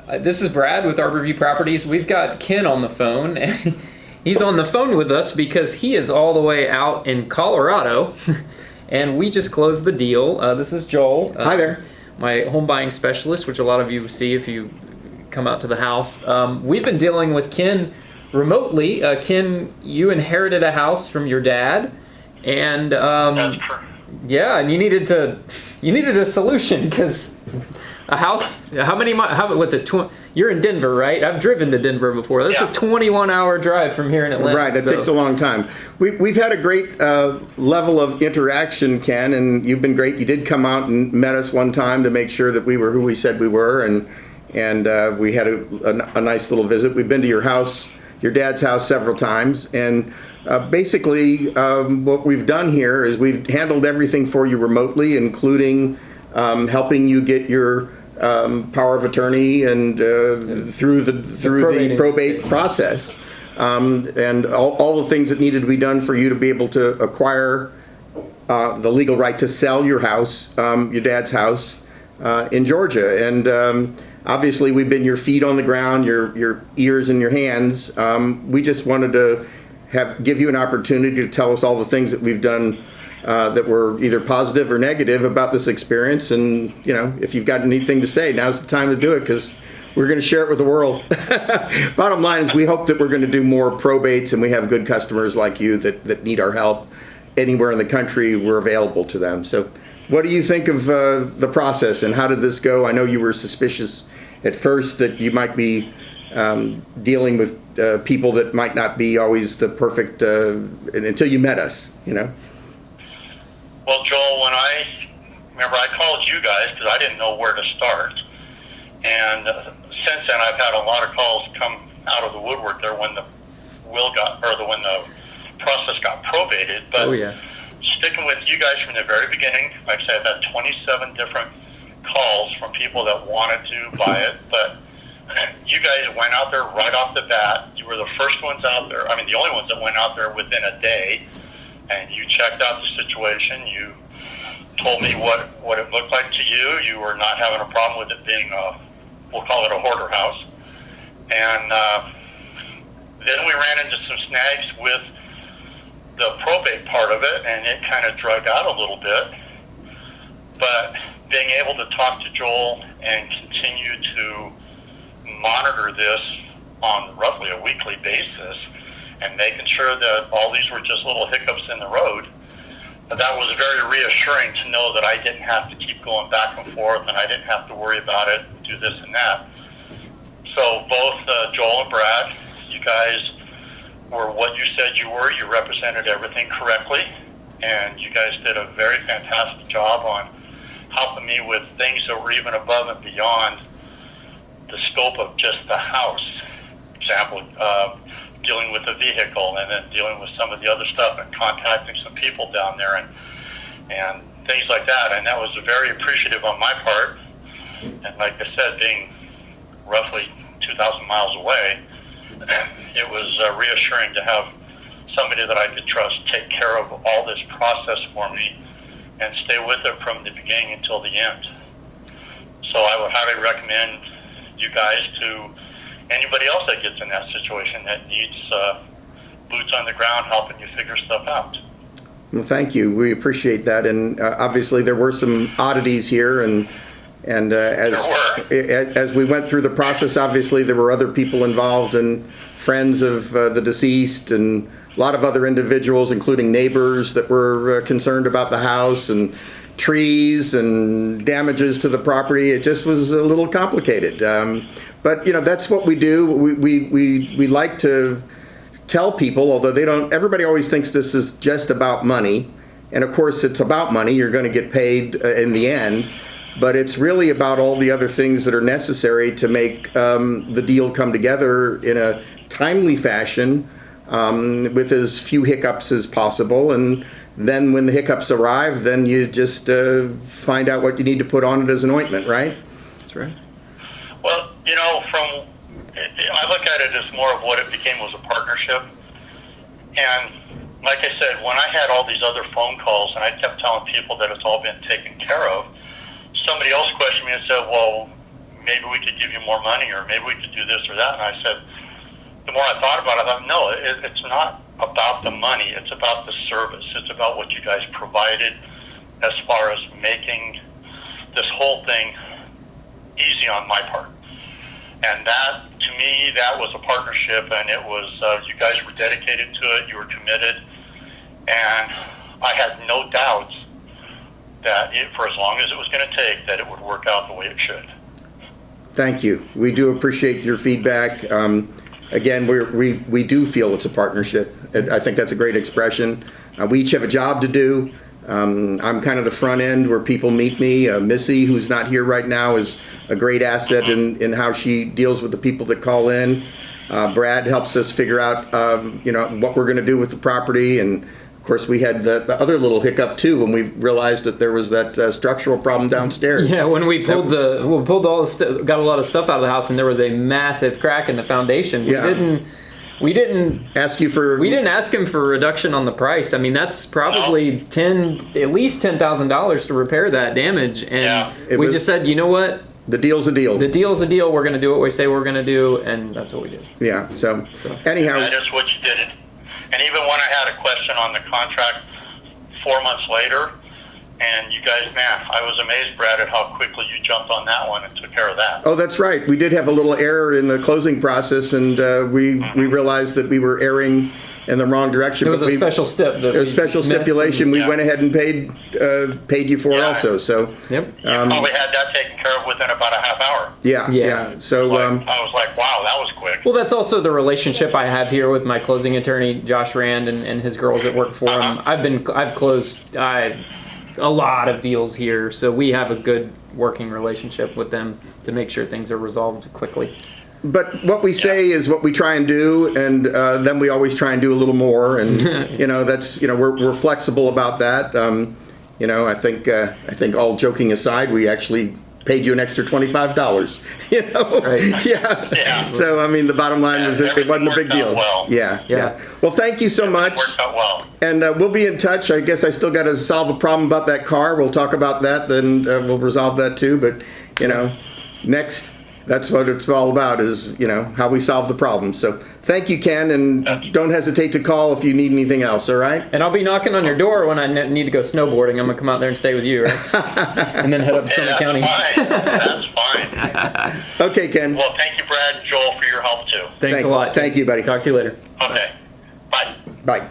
This is Brad with Arborview Properties. We've got Ken on the phone, and he's on the phone with us because he is all the way out in Colorado, and we just closed the deal. This is Joel. Hi there. My home buying specialist, which a lot of you see if you come out to the house. We've been dealing with Ken remotely. Ken, you inherited a house from your dad, and yeah, and you needed a solution because a house. What's it? You're in Denver, right? I've driven to Denver before. That's a 21-hour drive from here in Atlanta. Right, that takes a long time. We've had a great level of interaction, Ken, and you've been great. You did come out and met us one time to make sure that we were who we said we were, and we had a nice little visit. We've been to your house, your dad's house, several times, and basically what we've done here is we've handled everything for you remotely, including helping you get your power of attorney and through the probate process, and all the things that needed to be done for you to be able to acquire the legal right to sell your house, your dad's house in Georgia. And obviously we've been your feet on the ground, your ears and your hands. We just wanted to give you an opportunity to tell us all the things that we've done that were either positive or negative about this experience. And, you know, if you've got anything to say, now's the time to do it, because we're going to share it with the world. Bottom line is we hope that we're going to do more probates, and we have good customers like you that need our help. Anywhere in the country, we're available to them. So what do you think of the process, and how did this go? I know you were suspicious at first that you might be dealing with people that might not be always the perfect, until you met us, you know? Well, Joel, I called you guys because I didn't know where to start. And since then, I've had a lot of calls come out of the woodwork there when the when the process got probated. But sticking with you guys from the very beginning, like I said, I've had 27 different calls from people that wanted to buy it. But you guys went out there right off the bat. You were the first ones out there. I mean, the only ones that went out there within a day. And you checked out the situation. You told me what it looked like to you. You were not having a problem with it being we'll call it a hoarder house. And then we ran into some snags with the probate part of it, and it kind of dragged out a little bit. But being able to talk to Joel and continue to monitor this on roughly a weekly basis, and making sure that all these were just little hiccups in the road, that was very reassuring to know that I didn't have to keep going back and forth, and I didn't have to worry about it, do this and that. So both Joel and Brad, you guys were what you said you were. You represented everything correctly, and you guys did a very fantastic job on helping me with things that were even above and beyond the scope of just the house. Example, dealing with the vehicle, and then dealing with some of the other stuff, and contacting some people down there, and things like that. And that was very appreciative on my part. And like I said, being roughly 2,000 miles away, it was reassuring to have somebody that I could trust take care of all this process for me and stay with it from the beginning until the end. So I would highly recommend you guys to anybody else that gets in that situation that needs boots on the ground helping you figure stuff out. Well, thank you. We appreciate that. And obviously there were some oddities here, and as we went through the process, obviously there were other people involved, and friends of the deceased, and a lot of other individuals, including neighbors that were concerned about the house, and trees and damages to the property. It just was a little complicated. But you know, that's what we do. We like to tell people, although everybody always thinks this is just about money. And of course it's about money. You're going to get paid in the end, but it's really about all the other things that are necessary to make the deal come together in a timely fashion, with as few hiccups as possible. And then when the hiccups arrive, then you just find out what you need to put on it as an ointment, right? That's right. Well, you know, I look at it as more of what it became was a partnership. And like I said, when I had all these other phone calls and I kept telling people that it's all been taken care of, somebody else questioned me and said, well, maybe we could give you more money, or maybe we could do this or that. And I said, the more I thought about it, I thought, no, it's not about the money. It's about the service. It's about what you guys provided as far as making this whole thing easy on my part. And that, to me, that was a partnership, and it was, you guys were dedicated to it, you were committed, and I had no doubts that for as long as it was going to take, that it would work out the way it should. Thank you. We do appreciate your feedback. Again, we do feel it's a partnership. I think that's a great expression. We each have a job to do. I'm kind of the front end where people meet me. Missy, who's not here right now, is a great asset in how she deals with the people that call in. Brad helps us figure out, what we're going to do with the property. And of course, we had the other little hiccup too when we realized that there was that structural problem downstairs. Yeah, when we pulled got a lot of stuff out of the house, and there was a massive crack in the foundation. We didn't ask you for. We didn't ask him for a reduction on the price. I mean, that's probably at least $10,000 to repair that damage, and we just said, you know what? The deal's a deal. The deal's a deal. We're going to do what we say we're going to do, and that's what we did. Yeah. So anyhow, that is what you did. And even when I had a question on the contract 4 months later, and you guys, man, I was amazed, Brad, at how quickly you jumped on that one and took care of that. Oh, that's right. We did have a little error in the closing process, and we realized that we were erring in the wrong direction. There was a special step. There was a special stipulation. We went ahead and paid you for also. So yep. You probably had that taken care of within about a half hour. Yeah. So I was like, wow, that was quick. Well, that's also the relationship I have here with my closing attorney, Josh Rand, and his girls that work for him. I've closed a lot of deals here, so we have a good working relationship with them to make sure things are resolved quickly. But what we say is what we try and do, and then we always try and do a little more, and that's we're flexible about that. I think all joking aside, we actually paid you an extra $25. Right. Yeah. So I mean, the bottom line was it wasn't a big deal. Well. Yeah. Well, thank you so much. Worked out well. And we'll be in touch. I guess I still got to solve a problem about that car. We'll talk about that, then we'll resolve that too. But next. That's what it's all about, is how we solve the problem. So thank you, Ken, and don't hesitate to call if you need anything else. All right. And I'll be knocking on your door when I need to go snowboarding. I'm gonna come out there and stay with you, right? And then head up to Summit County. That's fine. Okay, Ken. Well, thank you, Brad and Joel, for your help too. Thanks a lot. Thank you, buddy. Talk to you later. Okay. Bye. Bye.